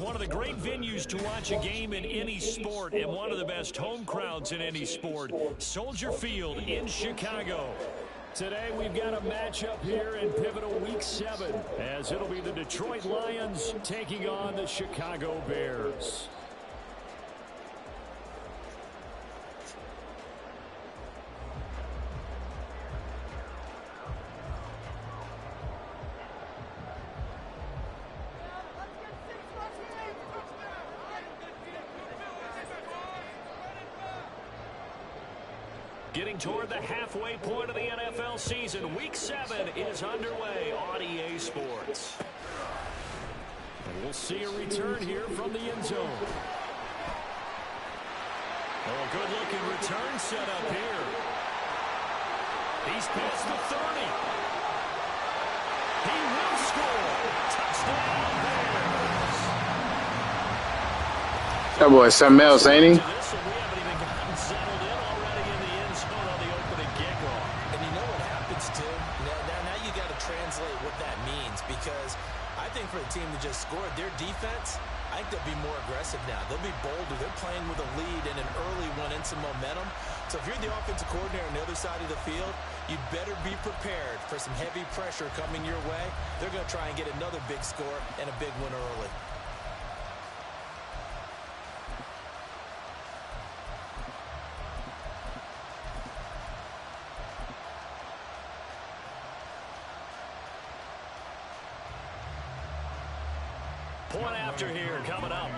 one of the great venues to watch a game in any sport and one of the best home crowds in any sport. Soldier Field in Chicago. Today we've got a matchup here in pivotal week 7 as it'll be the Detroit Lions taking on the Chicago Bears. Getting toward the halfway point of the NFL season, Week 7 is underway on EA Sports. And we'll see a return here from the end zone. Oh, good-looking return set up here. He's past the 30. He will score. Touchdown, Bears. That boy something else, ain't he? Because I think for the team that just scored, their defense, I think they'll be more aggressive now. They'll be bolder. They're playing with a lead and an early one and some momentum. So if you're the offensive coordinator on the other side of the field, you better be prepared for some heavy pressure coming your way. They're going to try and get another big score and a big one early. Point after here coming up.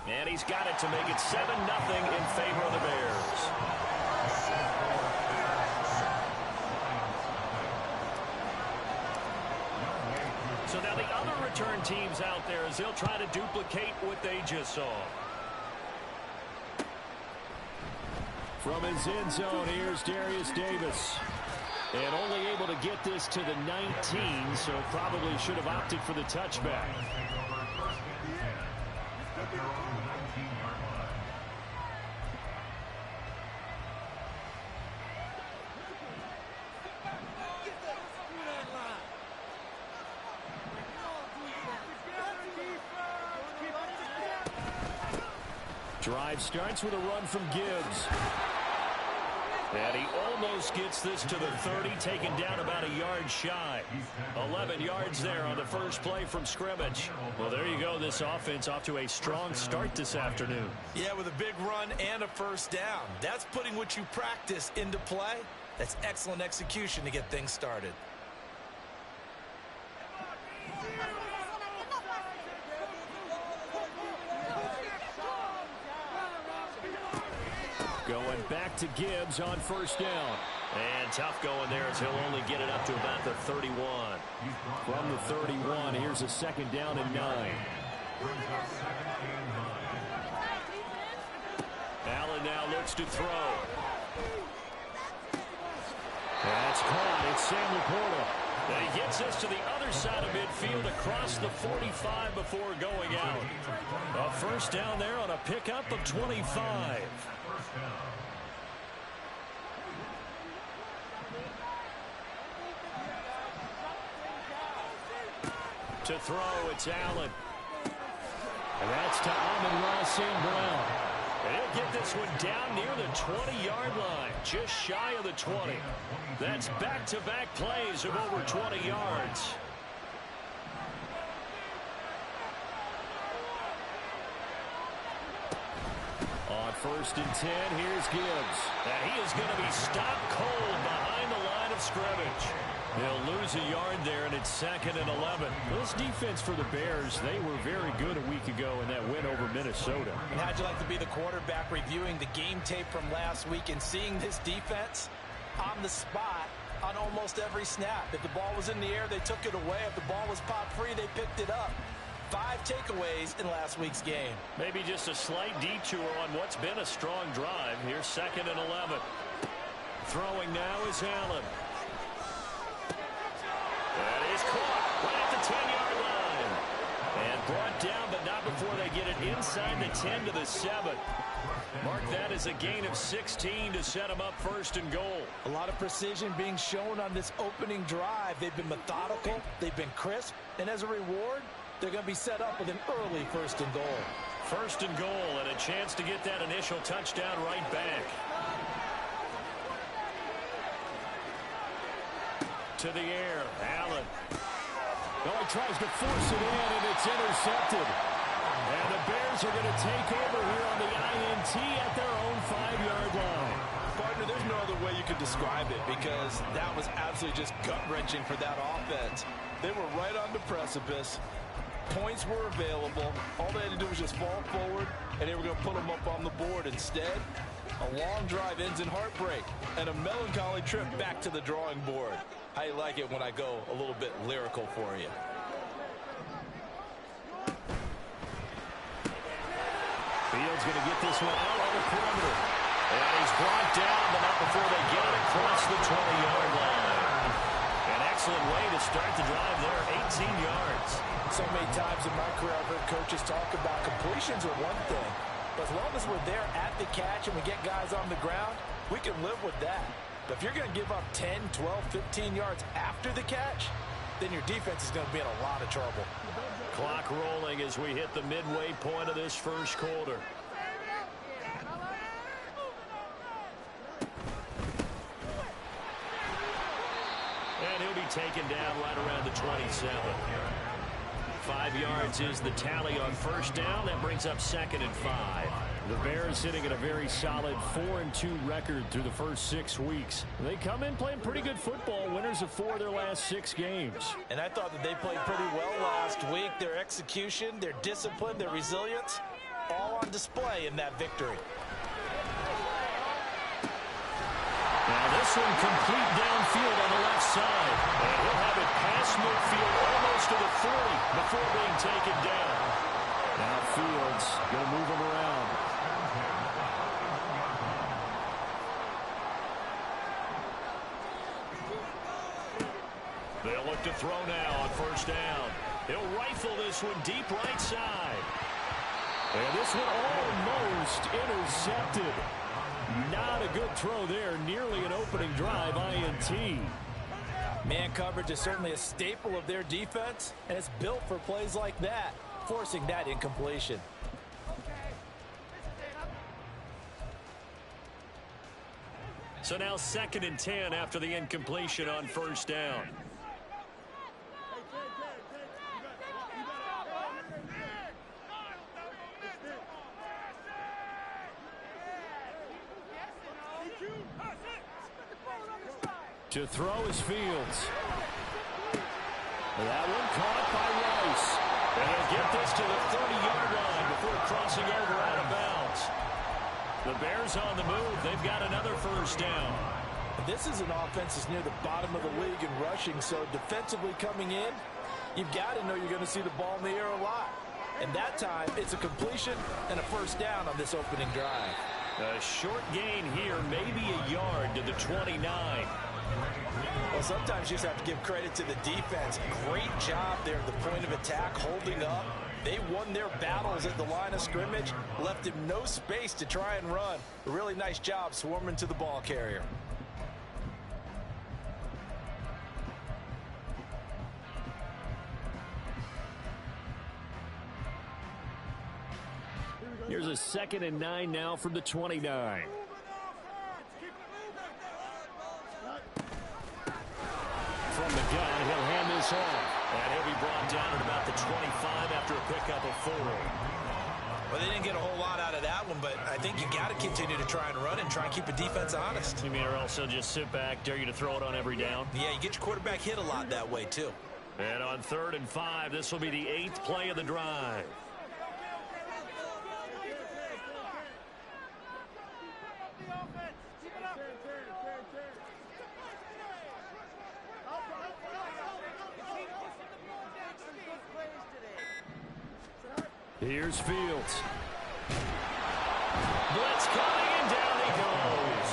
And he's got it to make it 7-0 in favor of the Bears. So now the other return teams out there as they'll try to duplicate what they just saw. From his end zone, here's Darius Davis. And only able to get this to the 19, so probably should have opted for the touchback. Drive starts with a run from Gibbs. And he almost gets this to the 30, taken down about a yard shy. 11 yards there on the first play from scrimmage. Well, there you go. This offense off to a strong start this afternoon. Yeah, with a big run and a first down. That's putting what you practice into play. That's excellent execution to get things started. Going back to Gibbs on first down. And tough going there as he'll only get it up to about the 31. From the 31, here's a second down and 9. Allen now looks to throw. That's caught. It's Sam Laporta. And he gets us to the other side of midfield across the 45 before going out. A first down there on a pickup of 25. To throw, it's Allen. And that's to Amon-Ra St. Brown. And he'll get this one down near the 20-yard line, just shy of the 20. That's back-to-back plays of over 20 yards. On first and 10, here's Gibbs. And he is going to be stopped cold behind the line of scrimmage. They'll lose a yard there, and it's 2nd and 11. This defense for the Bears, they were very good a week ago in that win over Minnesota. And how'd you like to be the quarterback reviewing the game tape from last week and seeing this defense on the spot on almost every snap? If the ball was in the air, they took it away. If the ball was popped free, they picked it up. 5 takeaways in last week's game. Maybe just a slight detour on what's been a strong drive. Here's 2nd and 11. Throwing now is Allen. That is caught right at the 10-yard line. And brought down, but not before they get it inside the 10 to the 7. Mark that as a gain of 16 to set them up first and goal. A lot of precision being shown on this opening drive. They've been methodical, they've been crisp, and as a reward, they're going to be set up with an early first and goal. First and goal, and a chance to get that initial touchdown right back. To the air, Allen. Well, he tries to force it in, and it's intercepted. And the Bears are going to take over here on the INT at their own 5-yard line. Partner, there's no other way you could describe it because that was absolutely just gut-wrenching for that offense. They were right on the precipice. Points were available. All they had to do was just fall forward, and they were going to put them up on the board. Instead, a long drive ends in heartbreak and a melancholy trip back to the drawing board. I like it when I go a little bit lyrical for you. Fields going to get this one out on the perimeter. And he's brought down, but not before they get it across the 20-yard line. An excellent way to start the drive there, 18 yards. So many times in my career I've heard coaches talk about completions are one thing. But as long as we're there at the catch and we get guys on the ground, we can live with that. But if you're going to give up 10, 12, 15 yards after the catch, then your defense is going to be in a lot of trouble. Clock rolling as we hit the midway point of this first quarter. And he'll be taken down right around the 27. 5 yards is the tally on first down. That brings up 2nd and 5. The Bears sitting at a very solid 4-2 record through the first 6 weeks. They come in playing pretty good football, winners of 4 of their last 6 games. And I thought that they played pretty well last week. Their execution, their discipline, their resilience, all on display in that victory. Now this one complete downfield on the left side. And he'll have it past midfield almost to the 40 before being taken down. Now Fields going to move him around. They'll look to throw now on first down. They'll rifle this one deep right side. And this one almost intercepted. Not a good throw there. Nearly an opening drive INT. Man coverage is certainly a staple of their defense, and it's built for plays like that, forcing that incompletion. So now 2nd and 10 after the incompletion on first down. To throw is Fields. That one caught by Rice. And he'll get this to the 30-yard line before crossing over out of bounds. The Bears on the move. They've got another first down. This is an offense that's near the bottom of the league in rushing, so defensively coming in, you've got to know you're going to see the ball in the air a lot. And that time, it's a completion and a first down on this opening drive. A short gain here, maybe a yard to the 29. Well, sometimes you just have to give credit to the defense. Great job there at the point of attack, holding up. They won their battles at the line of scrimmage, left him no space to try and run. A really nice job swarming to the ball carrier. Here's a 2nd and 9 now from the 29. From the gun, he'll hand this off. And he'll be brought down at about the 25 after a pickup of 4. Well, they didn't get a whole lot out of that one, but I think you got to continue to try and run and try and keep the defense honest. You mean, or else they'll just sit back, dare you to throw it on every down? Yeah, you get your quarterback hit a lot that way, too. And on 3rd and 5, this will be the 8th play of the drive. Here's Fields. Blitz coming, and down he goes.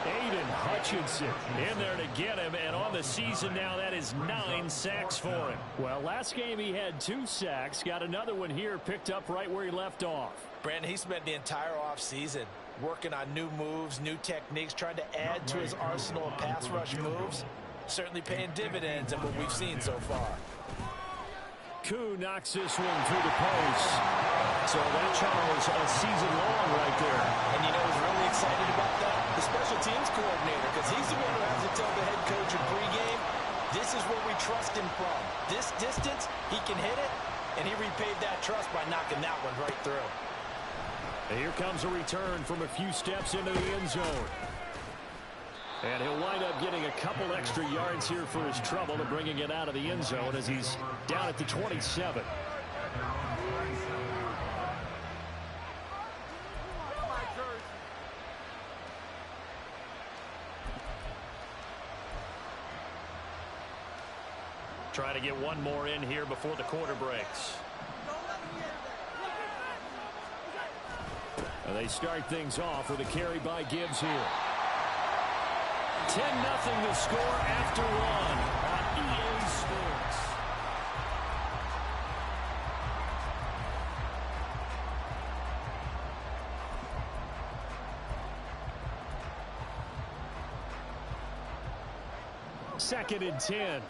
Aiden Hutchinson in there to get him, and on the season now, that is 9 sacks for him. Well, last game he had 2 sacks. Got another one here, picked up right where he left off. Brandon, he spent the entire offseason working on new moves, new techniques, trying to add to his arsenal of pass rush moves. Certainly paying dividends in what we've seen so far. Koo knocks this one through the post. So that, Charles, a season long right there. And you know who's really excited about that? The special teams coordinator, because he's the one who has to tell the head coach in pregame, this is where we trust him from. This distance, he can hit it, and he repaid that trust by knocking that one right through. And here comes a return from a few steps into the end zone. And he'll wind up getting a couple extra yards here for his trouble and bringing it out of the end zone as he's down at the 27. Trying to get one more in here before the quarter breaks. And they start things off with a carry by Gibbs here. 10-0 the score after one on EA Sports. Second and 10.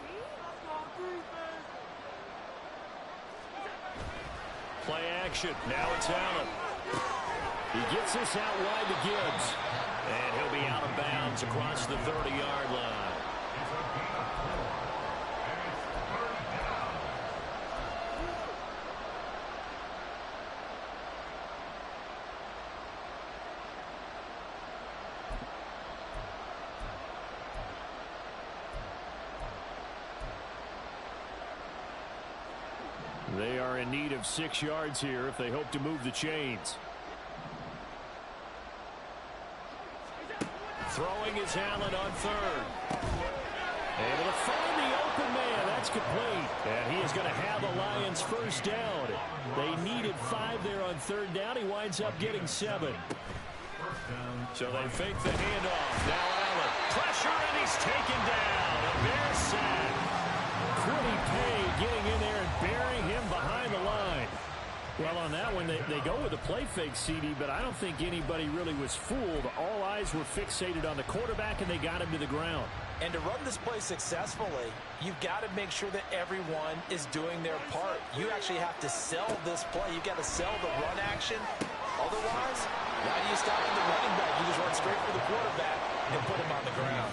Play action. Now it's Allen. He gets this out wide to Gibbs. And he'll be out of bounds across the 30-yard line. They are in need of 6 yards here if they hope to move the chains. Throwing is Allen on third. Able to find the open man. That's complete. And he is going to have the Lions first down. They needed 5 there on third down. He winds up getting 7. So they fake the handoff. Now Allen. Pressure, and he's taken down. A Bear sack. Quiddy Pay getting in there and burying him behind the line. Well, on that one, they go with a play fake, CD, but I don't think anybody really was fooled. All eyes were fixated on the quarterback, and they got him to the ground. And to run this play successfully, you've got to make sure that everyone is doing their part. You actually have to sell this play. You've got to sell the run action. Otherwise, why do you stop at the running back? You just run straight for the quarterback and put him on the ground.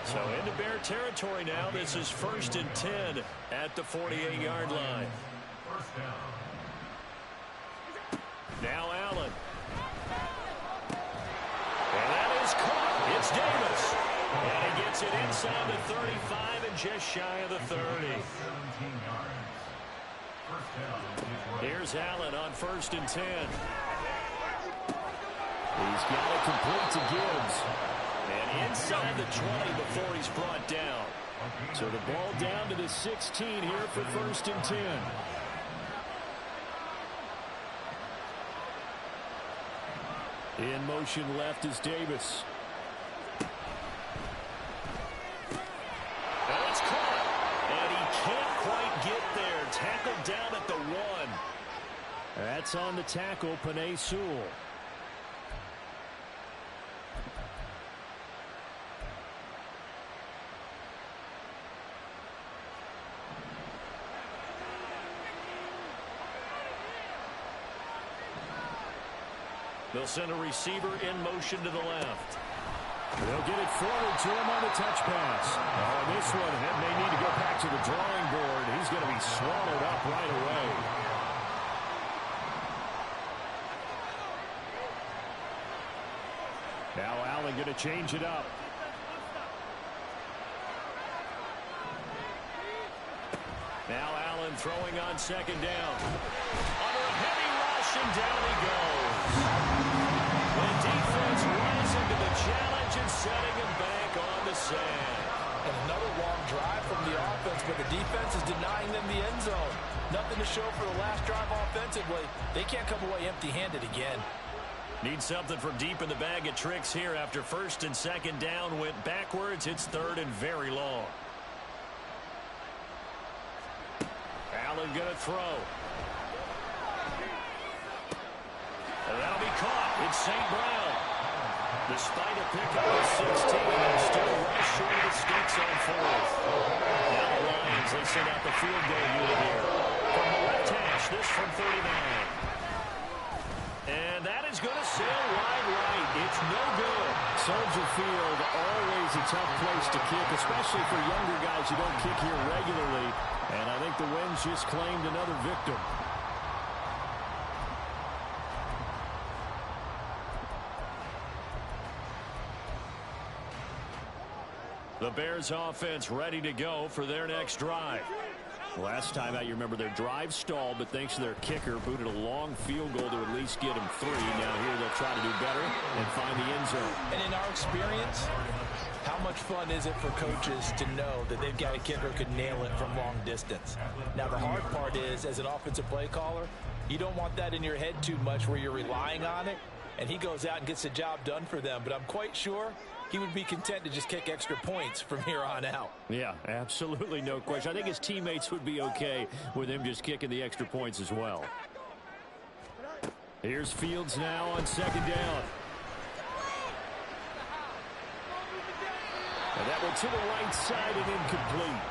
So into Bear territory now. This is 1st and 10 at the 48-yard line. Now Allen. And that is caught. It's Davis. And he gets it inside the 35 and just shy of the 30. Here's Allen on 1st and 10. He's got it complete to Gibbs. And inside the 20 before he's brought down. So the ball down to the 16 here for 1st and 10. In motion left is Davis. And it's caught. And he can't quite get there. Tackled down at the 1. That's on the tackle, Penei Sewell. They'll send a receiver in motion to the left. They'll get it forward to him on the touch pass. On this one, it may need to go back to the drawing board. He's going to be swallowed up right away. Now Allen going to change it up. Now Allen throwing on 2nd down. Under a heavy rush, and down he goes. The defense rising to the challenge and setting him back on the sand. And another long drive from the offense, but the defense is denying them the end zone. Nothing to show for the last drive offensively. They can't come away empty-handed again. Need something from deep in the bag of tricks here after first and second down went backwards. It's third and very long. Allen going to throw. And that'll be caught. It's St. Brown. Despite a pickup of 16, they're still right short of the sticks on fourth. Now the Lions, they send out the field goal unit here. From the left hash, this from 39. And that is going to sail wide right. It's no good. Soldier Field, always a tough place to kick, especially for younger guys who don't kick here regularly. And I think the Winds just claimed another victim. The Bears offense ready to go for their next drive. Last time out, you remember their drive stalled, but thanks to their kicker, booted a long field goal to at least get them 3. Now here they'll try to do better and find the end zone. And in our experience, how much fun is it for coaches to know that they've got a kicker who can nail it from long distance? Now the hard part is, as an offensive play caller, you don't want that in your head too much where you're relying on it, and he goes out and gets the job done for them. But I'm quite sure he would be content to just kick extra points from here on out. Yeah, absolutely, no question. I think his teammates would be okay with him just kicking the extra points as well. Here's Fields now on second down. And that one to the right side and incomplete.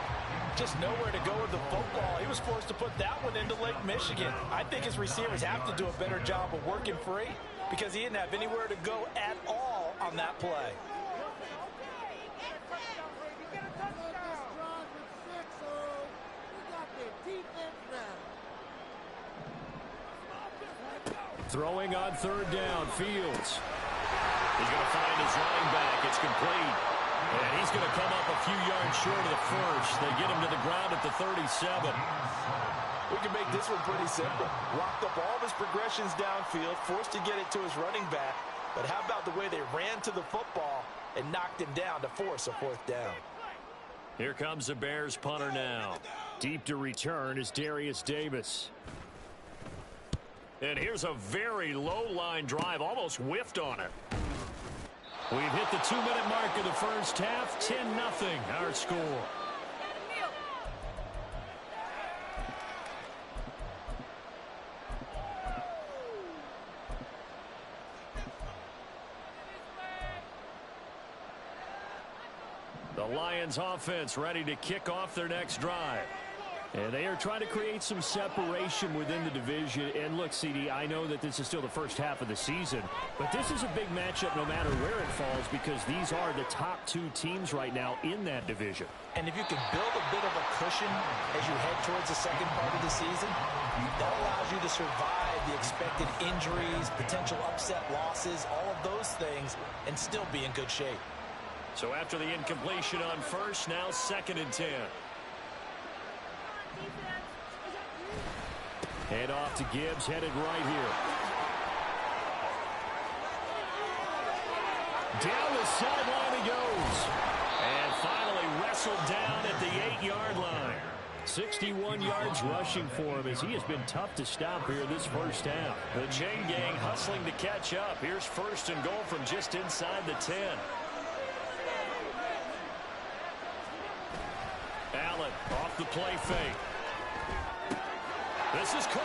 Just nowhere to go with the football. He was forced to put that one into Lake Michigan. I think his receivers have to do a better job of working free because he didn't have anywhere to go at all on that play. Throwing on third down, Fields. He's going to find his running back. It's complete. And he's going to come up a few yards short of the first. They get him to the ground at the 37. We can make this one pretty simple. Locked up all of his progressions downfield, forced to get it to his running back. But how about the way they ran to the football and knocked him down to force a fourth down? Here comes the Bears punter now. Deep to return is Darius Davis. And here's a very low line drive, almost whiffed on it. We've hit the 2-minute mark of the first half, 10-0 our score. The Lions offense ready to kick off their next drive. And they are trying to create some separation within the division. And look, CD, I know that this is still the first half of the season, but this is a big matchup no matter where it falls because these are the top 2 teams right now in that division. And if you can build a bit of a cushion as you head towards the second part of the season, that allows you to survive the expected injuries, potential upset losses, all of those things, and still be in good shape. So after the incompletion on first, now 2nd and 10. Head off to Gibbs, headed right here. Down the sideline he goes. And finally wrestled down at the 8-yard line. 61 yards rushing for him as he has been tough to stop here this first half. The chain gang hustling to catch up. Here's 1st and goal from just inside the 10. Allen off the play fake. This is caught.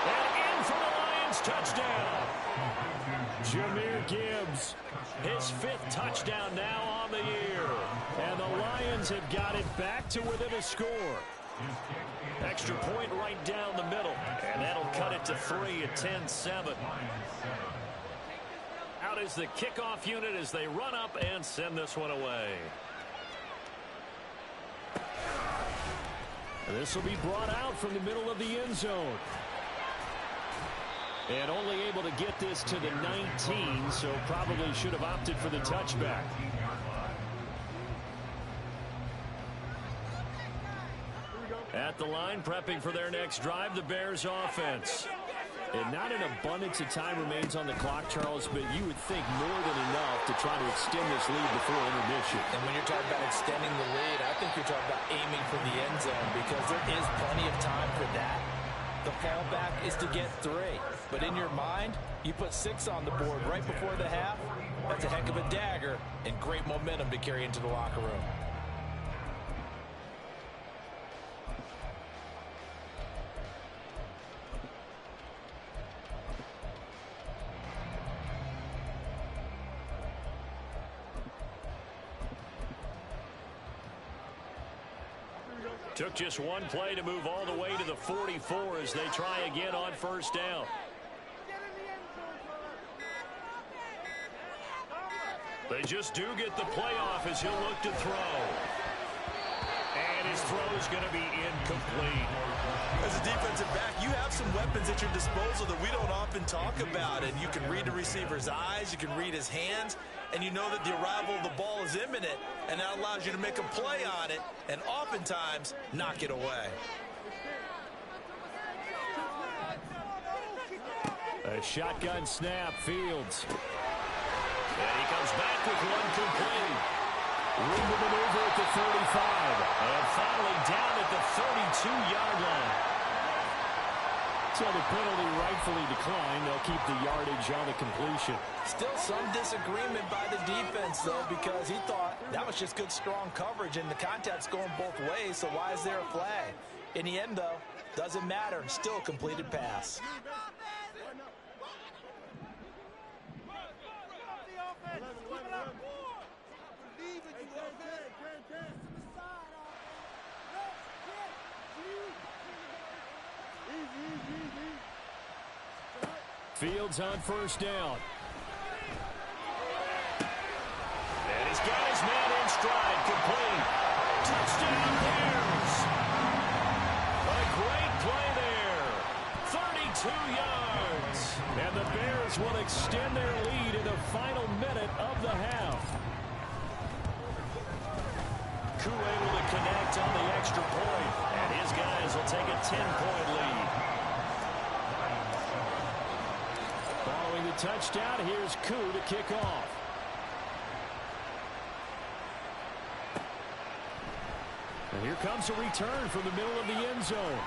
And in for the Lions touchdown. Jahmyr Gibbs. His 5th touchdown now on the year. And the Lions have got it back to within a score. Extra point right down the middle. And that'll cut it to 3 at 10-7. Out is the kickoff unit as they run up and send this one away. This will be brought out from the middle of the end zone. And only able to get this to the 19, so probably should have opted for the touchback. At the line, prepping for their next drive, the Bears offense. And not an abundance of time remains on the clock, Charles, but you would think more than enough to try to extend this lead before intermission. And when you're talking about extending the lead, I think you're talking about aiming for the end zone because there is plenty of time for that. The fallback is to get 3. But in your mind, you put 6 on the board right before the half. That's a heck of a dagger and great momentum to carry into the locker room. Took just one play to move all the way to the 44 as they try again on first down. They just do get the play off as he'll look to throw. And his throw is going to be incomplete. As a defensive back, you have some weapons at your disposal that we don't often talk about. And you can read the receiver's eyes, you can read his hands, and you know that the arrival of the ball is imminent, and that allows you to make a play on it and oftentimes knock it away. A shotgun snap, Fields. And he comes back with one complete. Room to maneuver at the 35. And finally down at the 32-yard line. So the penalty rightfully declined. They'll keep the yardage on the completion. Still some disagreement by the defense, though, because he thought that was just good, strong coverage, and the contact's going both ways, so why is there a flag? In the end, though, doesn't matter. Still a completed pass. Fields on first down. And he's got his man in stride, complete. Touchdown Bears. A great play there. 32 yards. And the Bears will extend their lead in the final minute of the half. Koo able to connect on the extra point. And his guys will take a 10-point lead. Following the touchdown, here's Koo to kick off. And here comes a return from the middle of the end zone.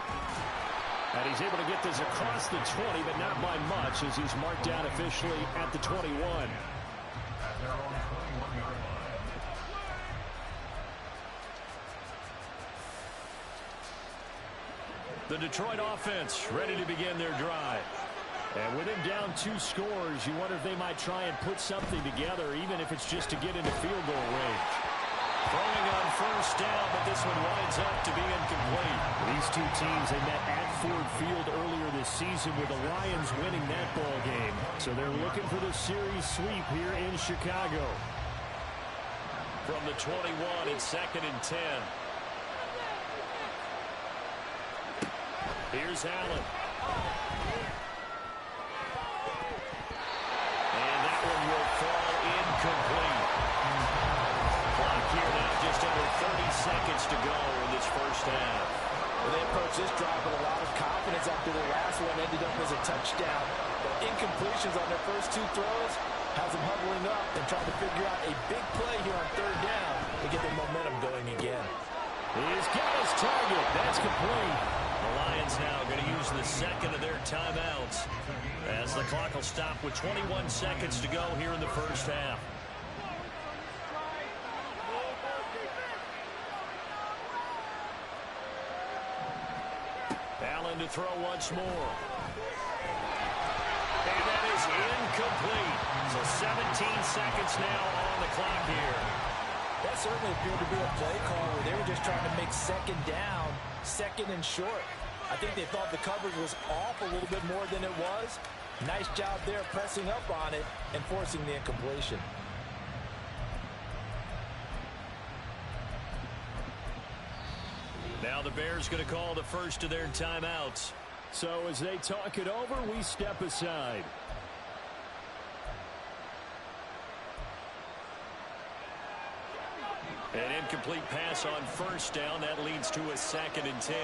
And he's able to get this across the 20, but not by much, as he's marked down officially at the 21. The Detroit offense ready to begin their drive. And with him down 2 scores, you wonder if they might try and put something together, even if it's just to get into field goal range. Throwing on first down, but this one winds up to be incomplete. These two teams, they met at Ford Field earlier this season with the Lions winning that ball game. So they're looking for the series sweep here in Chicago. From the 21, it's 2nd and 10. Here's Allen. And that one will fall incomplete. Clock here now, just under 30 seconds to go in this first half. Well, they approached this drive with a lot of confidence after the last one ended up as a touchdown. But incompletions on their first 2 throws has them huddling up and trying to figure out a big play here on 3rd down to get their momentum going again. He's got his target. That's complete. The Lions now going to use the second of their timeouts as the clock will stop with 21 seconds to go here in the first half. Allen to throw once more. And that is incomplete. So 17 seconds now on the clock here. That certainly appeared to be a play call where they were just trying to make 2nd down, 2nd and short. I think they thought the coverage was off a little bit more than it was. Nice job there pressing up on it and forcing the incompletion. Now the Bears going to call the first of their timeouts. So as they talk it over, we step aside. An incomplete pass on first down. That leads to a 2nd and 10.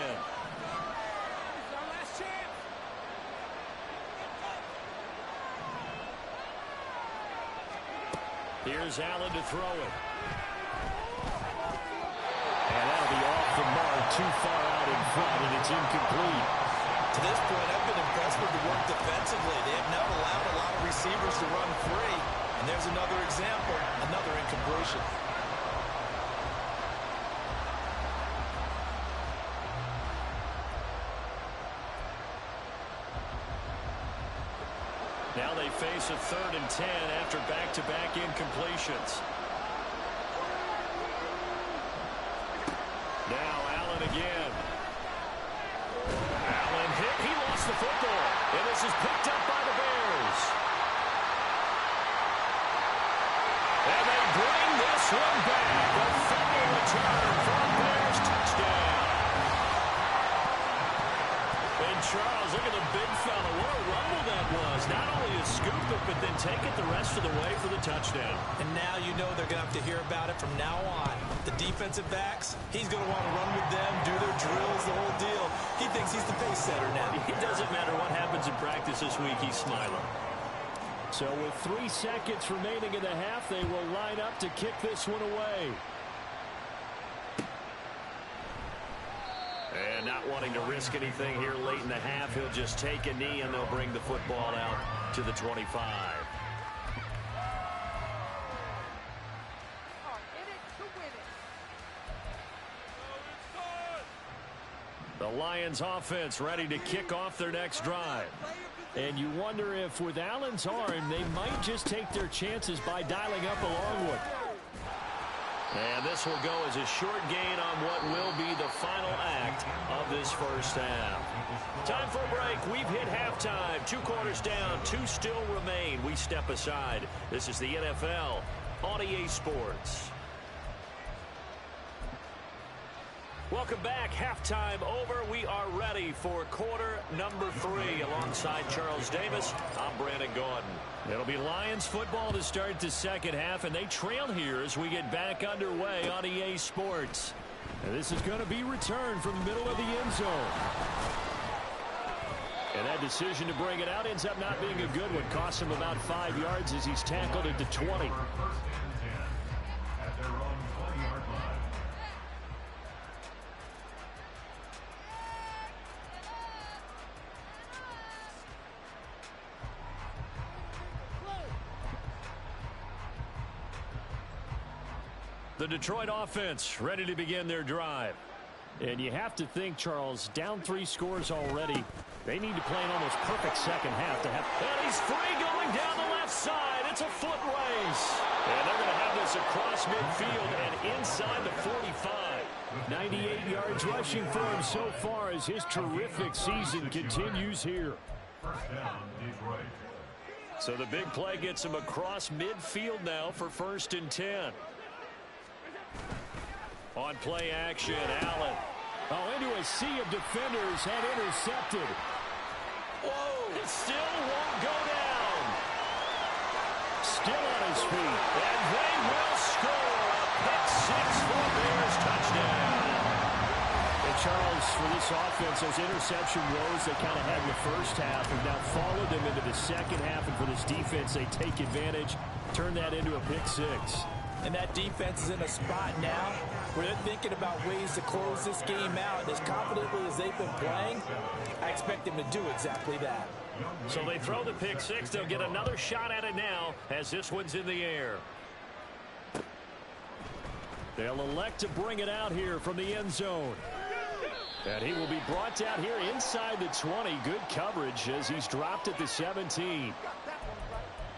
Here's Allen to throw it. And that'll be off the mark, too far out in front, and it's incomplete. To this point, I've been impressed with the work defensively. They have not allowed a lot of receivers to run free. And there's another example, another incompletion. Now they face a 3rd and 10 after back-to-back incompletions. Now Allen again. Allen hit. He lost the football. And this is picked up by the Bears. And they bring this one back. A fumble return for a Bears touchdown. And Charles, look at the big fella. What a rumble that was. Not only a scoop it, but then take it the rest of the way for the touchdown. And now you know they're going to have to hear about it from now on. The defensive backs, he's going to want to run with them, do their drills, the whole deal. He thinks he's the pace setter now. It doesn't matter what happens in practice this week. He's smiling. So with 3 seconds remaining in the half, they will line up to kick this one away. And not wanting to risk anything here late in the half, he'll just take a knee and they'll bring the football out to the 25. The Lions offense ready to kick off their next drive. And you wonder if with Allen's arm, they might just take their chances by dialing up a long one. And this will go as a short gain on what will be the final act of this first half. Time for a break. We've hit halftime. 2 quarters down, 2 still remain. We step aside. This is the NFL on EA Sports. Welcome back. Halftime over. We are ready for quarter number 3. Alongside Charles Davis, I'm Brandon Gaudin. It'll be Lions football to start the second half, and they trail here as we get back underway on EA Sports. And this is going to be returned from the middle of the end zone. And that decision to bring it out ends up not being a good one. Costs him about 5 yards as he's tackled at the 20. The Detroit offense ready to begin their drive. And you have to think, Charles, down 3 scores already. They need to play an almost perfect second half to have. And he's free going down the left side. It's a foot race. And they're going to have this across midfield and inside the 45. 98 yards rushing for him so far as his terrific season continues here. So the big play gets him across midfield now for 1st and 10. On play action, Allen. Oh, into a sea of defenders had intercepted. Whoa, it still won't go down. Still on his feet. And they will score a pick 6 for a Bears touchdown. And Charles, for this offense, those interception woes they kind of had in the first half have now followed them into the second half. And for this defense, they take advantage, turn that into a pick 6. And that defense is in a spot now where they're thinking about ways to close this game out. And as confidently as they've been playing, I expect them to do exactly that. So they throw the pick 6. They'll get another shot at it now as this one's in the air. They'll elect to bring it out here from the end zone. And he will be brought down here inside the 20. Good coverage as he's dropped at the 17.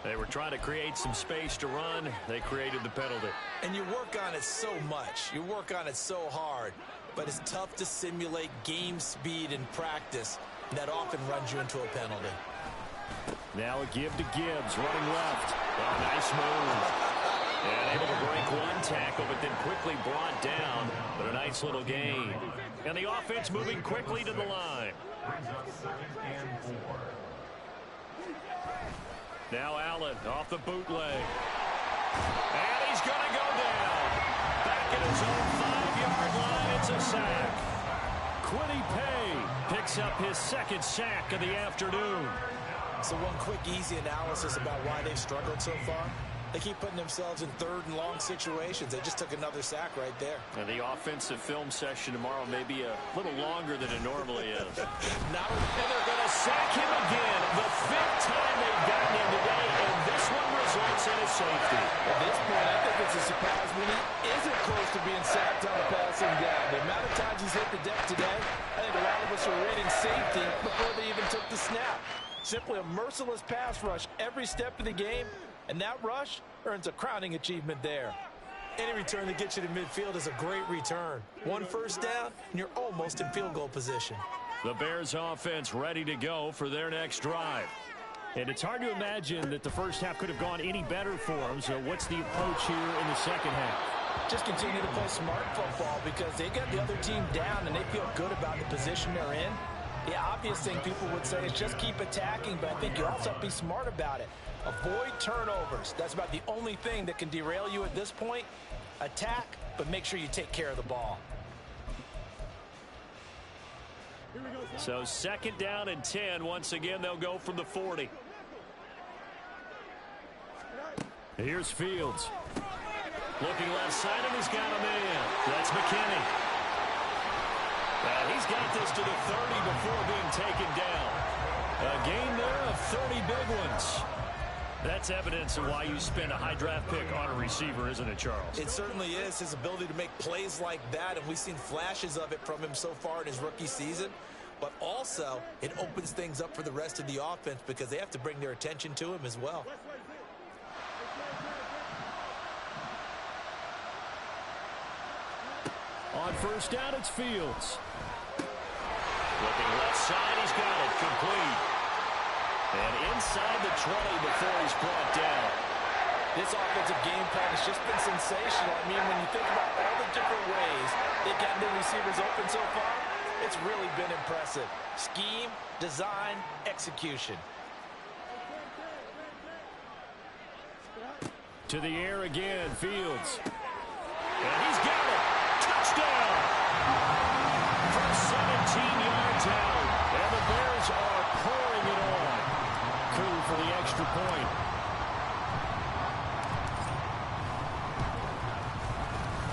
They were trying to create some space to run. They created the penalty. And you work on it so much. You work on it so hard. But it's tough to simulate game speed in practice. That often runs you into a penalty. Now a give to Gibbs, running left. Oh, nice move. And able to break one tackle, but then quickly brought down. But a nice little gain. And the offense moving quickly to the line. Now Allen off the bootleg. And he's going to go down. Back at his own 5-yard line. It's a sack. Kwity Paye picks up his 2nd sack of the afternoon. So one quick, easy analysis about why they've struggled so far. They keep putting themselves in third and long situations. They just took another sack right there. And the offensive film session tomorrow may be a little longer than it normally is. Now they're going to sack him again. The 5th time they've gotten him today, and this one results in a safety. At this point, I think it's a surprise when he isn't close to being sacked on a passing down. The amount of times he's hit the deck today, I think a lot of us are reading safety before they even took the snap. Simply a merciless pass rush every step of the game. And that rush earns a crowning achievement there. Any return that gets you to midfield is a great return. 1 first down, and you're almost in field goal position. The Bears offense ready to go for their next drive. And it's hard to imagine that the first half could have gone any better for them. So what's the approach here in the second half? Just continue to play smart football because they got the other team down and they feel good about the position they're in. The obvious thing people would say is just keep attacking, but I think you also have to be smart about it. Avoid turnovers. That's about the only thing that can derail you at this point. Attack, but make sure you take care of the ball. So 2nd down and 10. Once again, they'll go from the 40. Here's Fields. Looking left side, and he's got a man. That's McKinney. And he's got this to the 30 before being taken down. A gain there of 30 big ones. That's evidence of why you spend a high draft pick on a receiver, isn't it, Charles? It certainly is. His ability to make plays like that, and we've seen flashes of it from him so far in his rookie season. But also, it opens things up for the rest of the offense because they have to bring their attention to him as well. On first down, it's Fields. Looking left side, he's got it. Complete. And inside the 20 before he's brought down. This offensive game plan has just been sensational. I mean, when you think about all the different ways they've gotten their receivers open so far, it's really been impressive. Scheme, design, execution. To the air again, Fields. And he's got it. Touchdown. From 17 yards out. And the Bears are pouring it on. Koo for the extra point.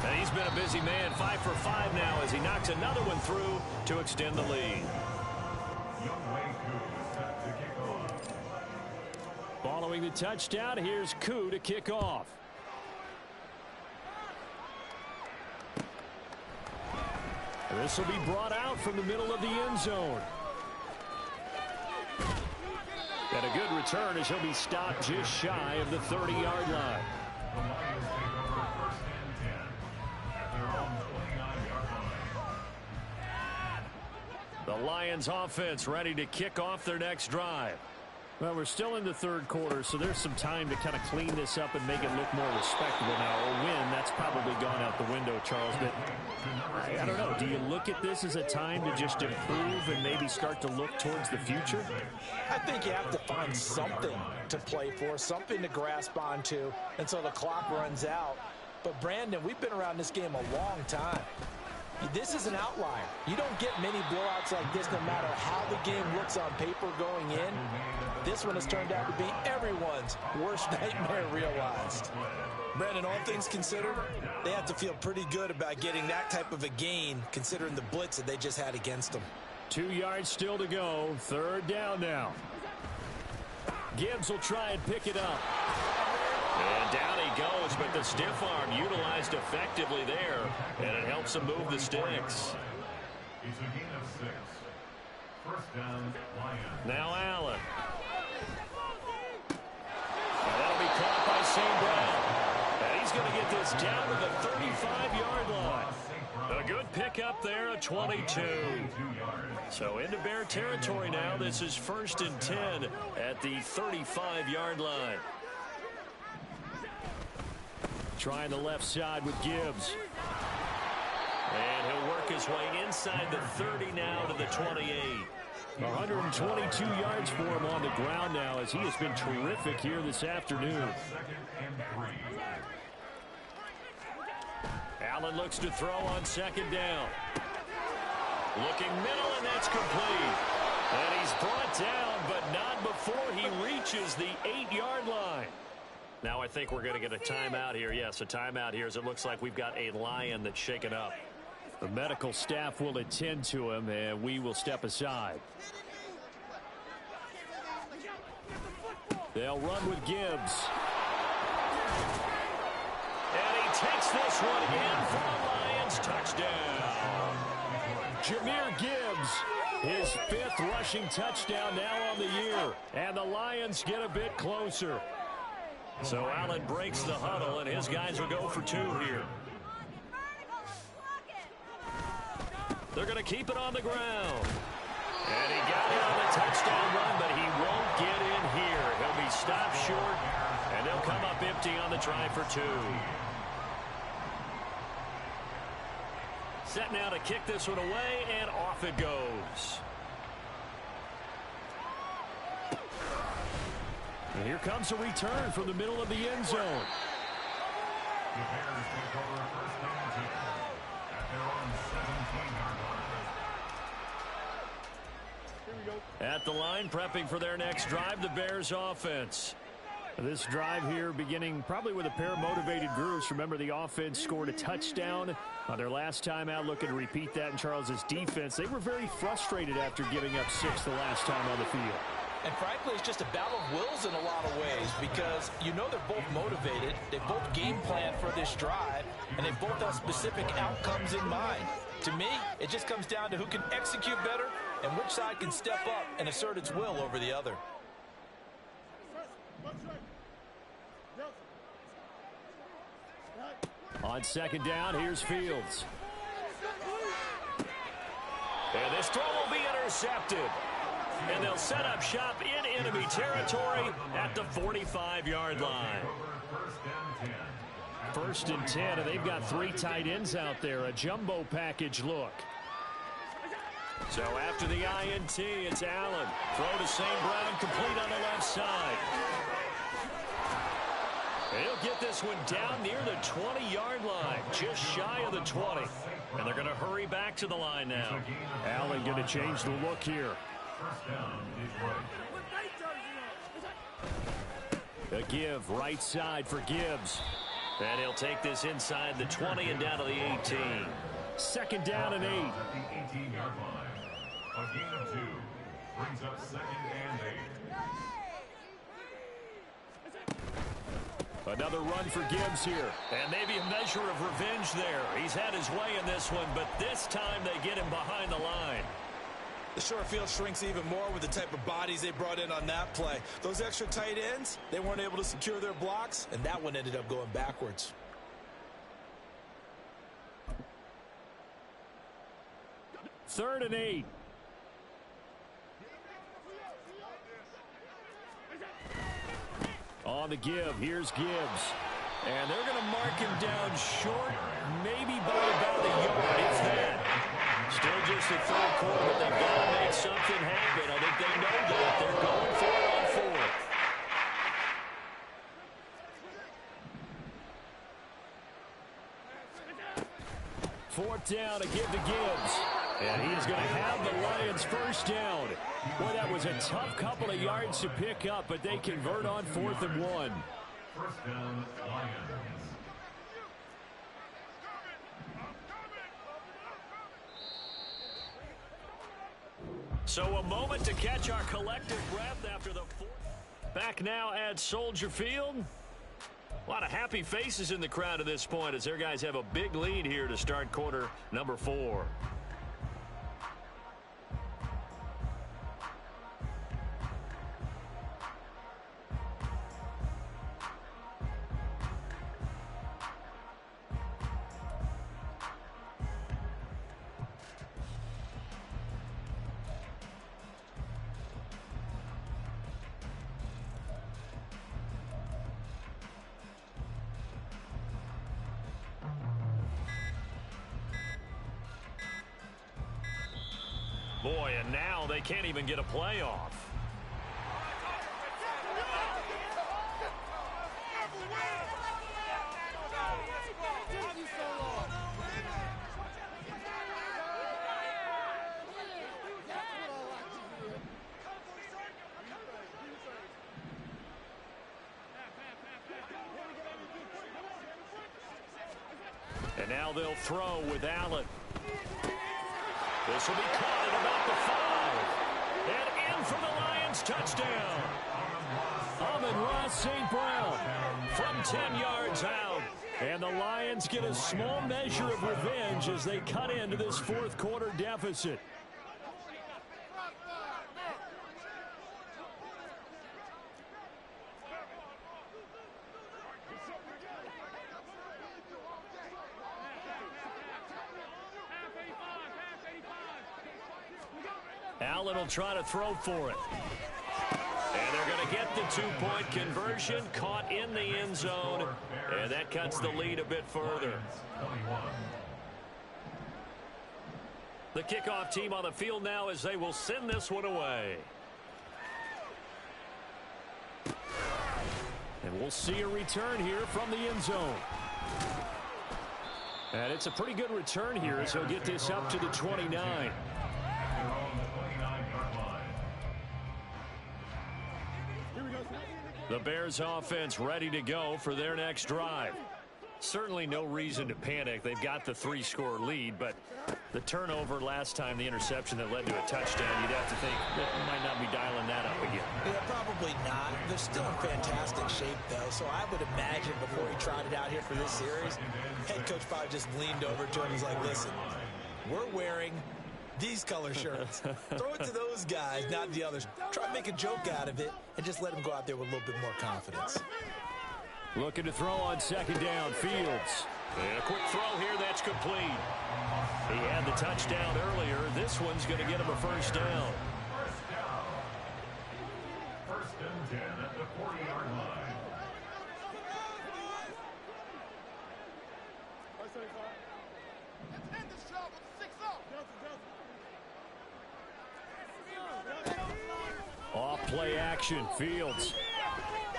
And he's been a busy man. 5 for 5 now as he knocks another one through to extend the lead. Following the touchdown, here's Koo to kick off. This will be brought out from the middle of the end zone. And a good return as he'll be stopped just shy of the 30-yard line. The Lions offense ready to kick off their next drive. Well, we're still in the third quarter, so there's some time to kind of clean this up and make it look more respectable now. A win, that's probably gone out the window, Charles. But I don't know. Do you look at this as a time to just improve and maybe start to look towards the future? I think you have to find something to play for, something to grasp onto until the clock runs out. But, Brandon, we've been around this game a long time. This is an outlier. You don't get many blowouts like this no matter how the game looks on paper going in. This one has turned out to be everyone's worst nightmare realized. Brandon, all things considered, they have to feel pretty good about getting that type of a gain considering the blitz that they just had against them. 2 yards still to go. Third down now. Gibbs will try and pick it up. And down he goes, but the stiff arm utilized effectively there, and it helps him move the sticks. It's a gain of 6. First down, Lions. Now Allen. And that'll be caught by St. Brown. And he's going to get this down to the 35-yard line. A good pickup there, a 22. So into Bear territory now. This is 1st and 10 at the 35-yard line. Trying the left side with Gibbs. And he'll work his way inside the 30 now to the 28. 122 yards for him on the ground now as he has been terrific here this afternoon. Allen looks to throw on 2nd down. Looking middle, and that's complete. And he's brought down, but not before he reaches the 8-yard line. Now I think we're going to get a timeout here. Yes, a timeout here as it looks like we've got a Lion that's shaken up. The medical staff will attend to him, and we will step aside. They'll run with Gibbs. And he takes this one in for a Lions touchdown. Jahmyr Gibbs, his 5th rushing touchdown now on the year. And the Lions get a bit closer. So Allen breaks the huddle, and his guys will go for 2 here. They're going to keep it on the ground. And he got it on the touchdown run, but he won't get in here. He'll be stopped short, and they'll come up empty on the try for 2. Set now to kick this one away, and off it goes. And here comes a return from the middle of the end zone. The Bears take over first and 10 at their own 17-yard line. At the line, prepping for their next drive, the Bears offense. This drive here beginning probably with a pair of motivated groups. Remember, the offense scored a touchdown on their last time out. Looking to repeat that in Charles's defense. They were very frustrated after giving up 6 the last time on the field. And frankly, it's just a battle of wills in a lot of ways because you know they're both motivated. They both game plan for this drive, and they both have specific outcomes in mind. To me, it just comes down to who can execute better and which side can step up and assert its will over the other. On second down, here's Fields. And this throw will be intercepted. And they'll set up shop in enemy territory at the 45-yard line. First and 10, and they've got 3 tight ends out there. A jumbo package look. So after the INT, it's Allen. Throw to St. Brown, complete on the left side. He'll get this one down near the 20-yard line, just shy of the 20. And they're going to hurry back to the line now. Allen going to change the look here. A give right side for Gibbs. And he'll take this inside the 20 and down to the 18. Second down and 8. At the 18-yard line. A gain of 2 brings up second and 8. Another run for Gibbs here. And maybe a measure of revenge there. He's had his way in this one, but this time they get him behind the line. The short field shrinks even more with the type of bodies they brought in on that play. Those extra tight ends, they weren't able to secure their blocks, and that one ended up going backwards. Third and 8. On the give, here's Gibbs. And they're going to mark him down short, maybe by about a yard, if that. Still just the third quarter, but they've got to make something happen. I think they know that. They're going for it on 4th. 4th down to give to Gibbs. And he is going to have the Lions first down. Boy, that was a tough couple of yards to pick up, but they convert on 4th and 1. First down, Lions. So a moment to catch our collective breath after the 4th. Back now at Soldier Field. A lot of happy faces in the crowd at this point as their guys have a big lead here to start quarter number 4. Boy, and now they can't even get a playoff. And now they'll throw with Allen. This will be caught at about the 5. And in for the Lions touchdown. Amon-Ra St. Brown from 10 yards out. And the Lions get a small measure of revenge as they cut into this fourth quarter deficit. Allen will try to throw for it. And they're going to get the two-point conversion, caught in the end zone, and that cuts the lead a bit further. The kickoff team on the field now as they will send this one away. And we'll see a return here from the end zone. And it's a pretty good return here as he'll get this up to the 29. The Bears offense ready to go for their next drive. Certainly no reason to panic. They've got the 3-score lead, but the turnover last time, the interception that led to a touchdown, you'd have to think that might not be dialing that up again. Yeah, probably not. They're still in fantastic shape, though, so I would imagine before he trotted out here for this series, head coach probably just leaned over to him and was like, listen, we're wearing these color shirts. Throw it to those guys, not the others. Try to make a joke out of it and just let them go out there with a little bit more confidence. Looking to throw on second down. Fields. And a quick throw here that's complete. He had the touchdown earlier. This one's going to get him a first down. First and 10 at the 40-yard line. Off play action. Fields.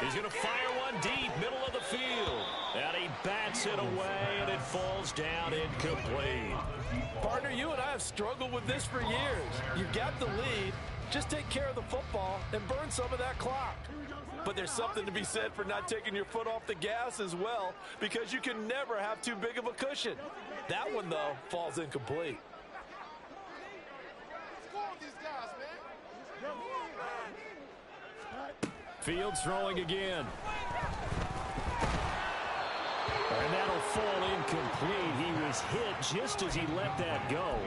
He's going to fire one deep, middle of the field. And he bats it away, and it falls down incomplete. Partner, you and I have struggled with this for years. You've got the lead. Just take care of the football and burn some of that clock. But there's something to be said for not taking your foot off the gas as well, because you can never have too big of a cushion. That one, though, falls incomplete. Fields throwing again. And that'll fall incomplete. He was hit just as he let that go.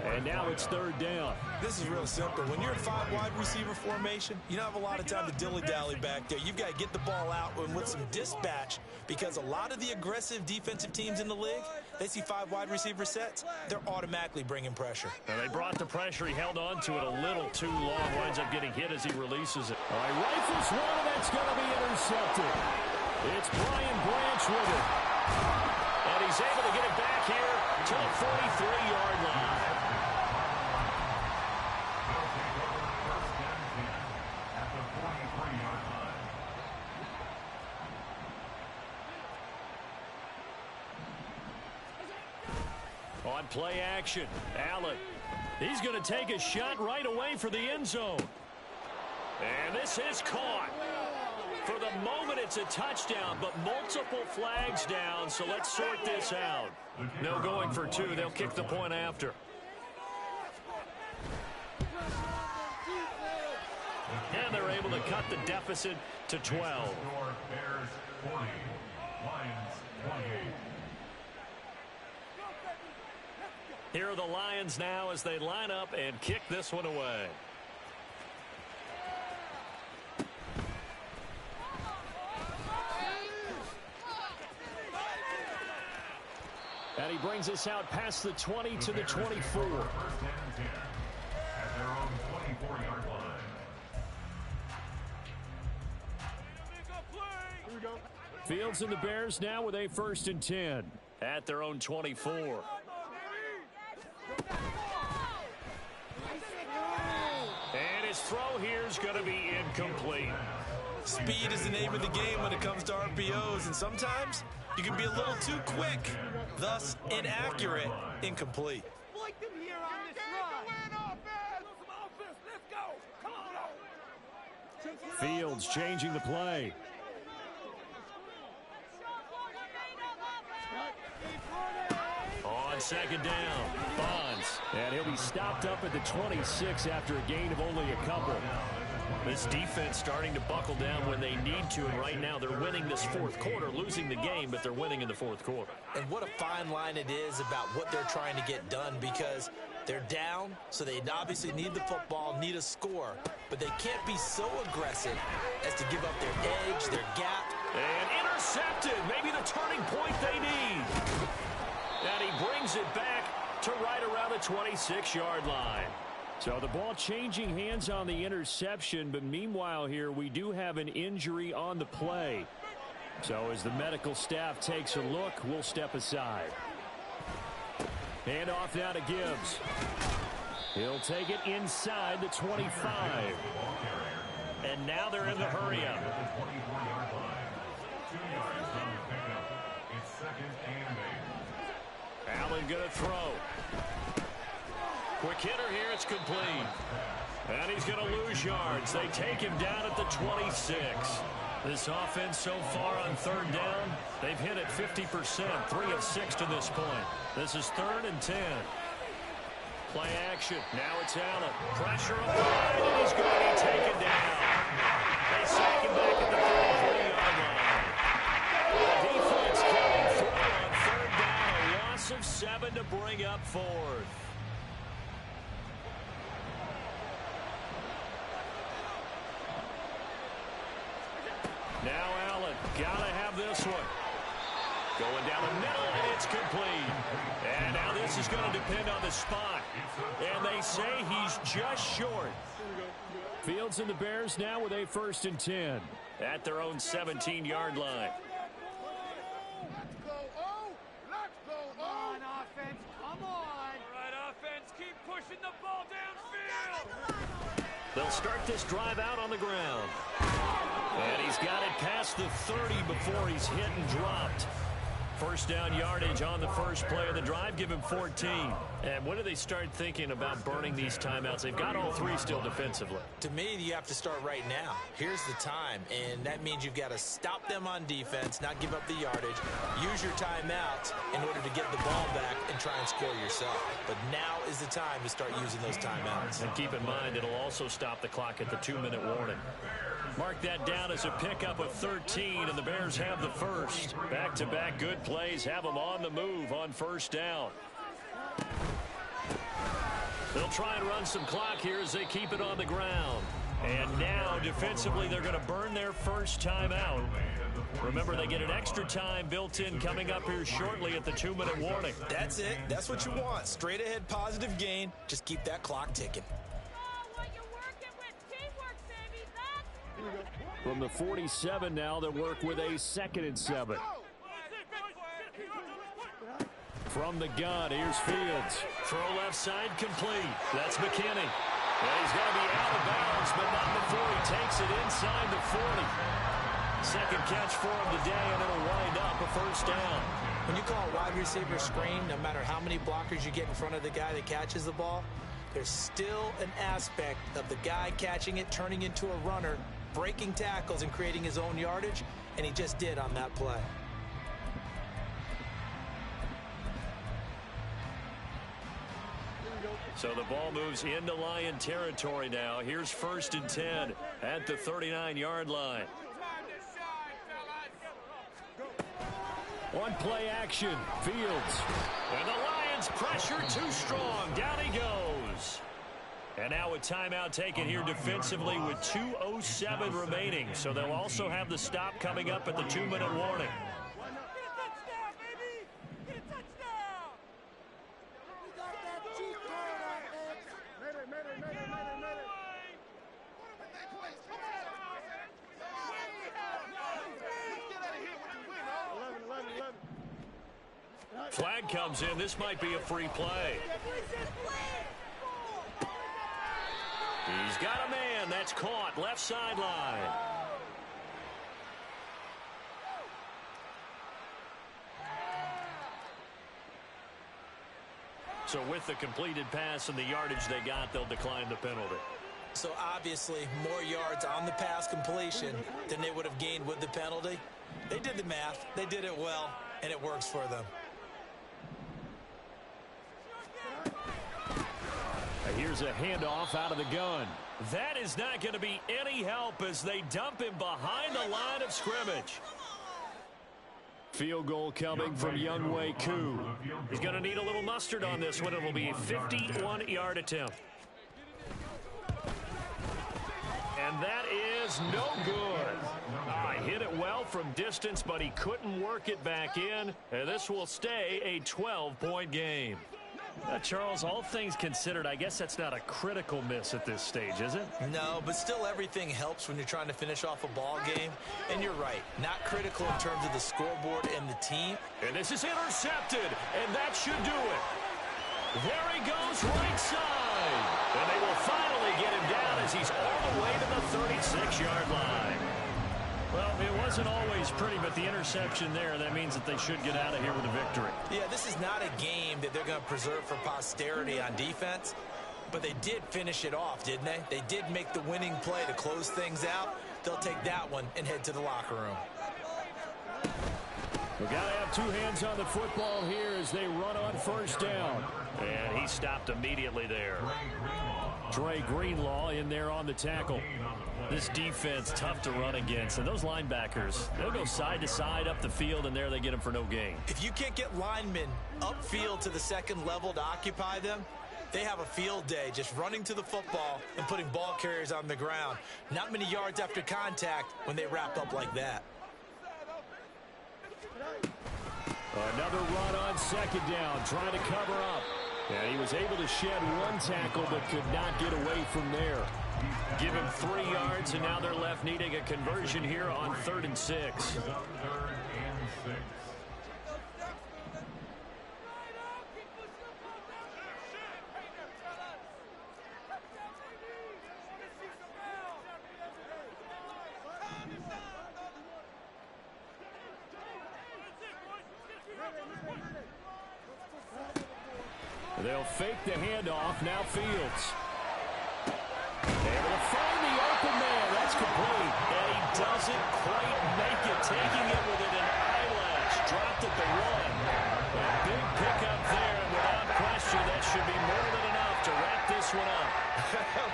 And now it's third down. This is real simple. When you're in 5 wide receiver formation, you don't have a lot of time to dilly-dally back there. You've got to get the ball out and with some dispatch, because a lot of the aggressive defensive teams in the league, they see 5 wide receiver sets, they're automatically bringing pressure. And they brought the pressure. He held on to it a little too long. Winds up getting hit as he releases it. All right, rifles one, and that's going to be intercepted. It's Brian Branch with it. And he's able to get it back here to the 43-yard line. On play action, Allen. He's going to take a shot right away for the end zone. And this is caught. For the moment, it's a touchdown, but multiple flags down, so let's sort this out. No going for 2. They'll kick the point after. And they're able to cut the deficit to 12. Bears 40, Lions 28. Here are the Lions now as they line up and kick this one away. And he brings us out past the 20 to the 24. First and 10 at their own 24-yard line. Fields and the Bears now with a 1st and 10 at their own 24. And his throw here is going to be incomplete. Speed is the name of the game when it comes to RPOs, and sometimes you can be a little too quick, thus inaccurate, incomplete. Fields changing the play. second down. Bonds. And he'll be stopped up at the 26 after a gain of only a couple. This defense starting to buckle down when they need to, and right now they're winning this fourth quarter, losing the game, but they're winning in the fourth quarter. And what a fine line it is about what they're trying to get done, because they're down, so they obviously need the football, need a score, but they can't be so aggressive as to give up their edge, their gap. And intercepted, maybe the turning point they need. And he brings it back to right around the 26-yard line. So the ball changing hands on the interception, but meanwhile here we do have an injury on the play. So as the medical staff takes a look, we'll step aside. Hand off now to Gibbs. He'll take it inside the 25. And now they're in the hurry-up. Allen going to throw. Quick hitter here, it's complete. And he's going to lose yards. They take him down at the 26. This offense so far on third down, they've hit it 50%, 3 of 6 to this point. This is 3rd and 10. Play action. Now it's Allen. Pressure applied, and he's going to be taken down. They sack him back at the 33-yard line. The defense coming through on third down. A loss of 7 to bring up 4th. Now Allen, gotta have this one. Going down the middle, and it's complete. And now this is going to depend on the spot. And they say he's just short. Fields and the Bears now with a 1st and 10. At their own 17-yard line. Let's go, oh! Let's go, oh! Come on, offense, come on! All right, offense, keep pushing the ball downfield! They'll start this drive out on the ground. And he's got it past the 30 before he's hit and dropped. First down yardage on the first play of the drive. Give him 14. And when do they start thinking about burning these timeouts? They've got all 3 still defensively. To me, you have to start right now. Here's the time, and that means you've got to stop them on defense, not give up the yardage, use your timeouts in order to get the ball back and try and score yourself. But now is the time to start using those timeouts. And keep in mind, it'll also stop the clock at the 2-minute warning. Mark that down as a pickup of 13, and the Bears have the first. Back-to-back good plays have them on the move on first down. They'll try and run some clock here as they keep it on the ground. And now, defensively, they're going to burn their first timeout. Remember, they get an extra time built in coming up here shortly at the 2-minute warning. That's it. That's what you want. Straight ahead positive gain. Just keep that clock ticking. From the 47 now, they'll work with a 2nd and 7. From the gun, here's Fields. Throw left side complete. That's McKinney. And he's going to be out of bounds, but not before he takes it inside the 40. Second catch for him today, and it'll wind up a first down. When you call a wide receiver screen, no matter how many blockers you get in front of the guy that catches the ball, there's still an aspect of the guy catching it, turning into a runner, breaking tackles and creating his own yardage, and he just did on that play. So the ball moves into Lion territory now. Here's 1st and 10 at the 39-yard line. One play action, Fields. And the Lions pressure too strong. Down he goes. And now a timeout taken here defensively with 2:07 remaining. So they'll also have the stop coming up at the 2-minute warning. Flag comes in. This might be a free play. He's got a man. That's caught. Left sideline. So with the completed pass and the yardage they got, they'll decline the penalty. So obviously more yards on the pass completion than they would have gained with the penalty. They did the math. They did it well, and it works for them. Here's a handoff out of the gun. That is not going to be any help as they dump him behind the line of scrimmage. Field goal coming from Younghoe Koo. He's going to need a little mustard on this one. It will be a 51-yard attempt. And that is no good. Hit it well from distance, but he couldn't work it back in. And this will stay a 12-point game. Charles, all things considered, I guess that's not a critical miss at this stage, is it? No, but still everything helps when you're trying to finish off a ball game. And you're right, not critical in terms of the scoreboard and the team. And this is intercepted, and that should do it. There he goes, right side. And they will finally get him down as he's all the way to the 36-yard line. Well, it wasn't always pretty, but the interception there, that means that they should get out of here with a victory. Yeah, this is not a game that they're going to preserve for posterity on defense, but they did finish it off, didn't they? They did make the winning play to close things out. They'll take that one and head to the locker room. We've got to have two hands on the football here as they run on first down. And he stopped immediately there. Dre Greenlaw in there on the tackle. This defense tough to run against, and those linebackers, they'll go side to side up the field, and there they get them for no gain. If you can't get linemen upfield to the second level to occupy them, they have a field day just running to the football and putting ball carriers on the ground. Not many yards after contact when they wrap up like that. Another run on second down, trying to cover up. And he was able to shed one tackle, but could not get away from there. Give him 3 yards, and now they're left needing a conversion here on 3rd and 6. They'll fake the handoff. Now Fields. Able to find the open man. That's complete. And he doesn't quite make it. Taking it within an eyelash. Dropped at the 1. A big pickup there. And without question, that should be more than enough to wrap this one up.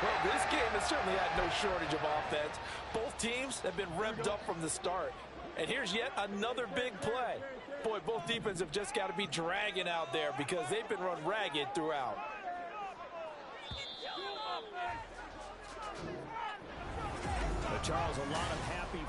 Well, this game has certainly had no shortage of offense. Both teams have been revved up from the start. And here's yet another big play. Boy, both defenses have just got to be dragging out there because they've been run ragged throughout. Charles, a lot of happy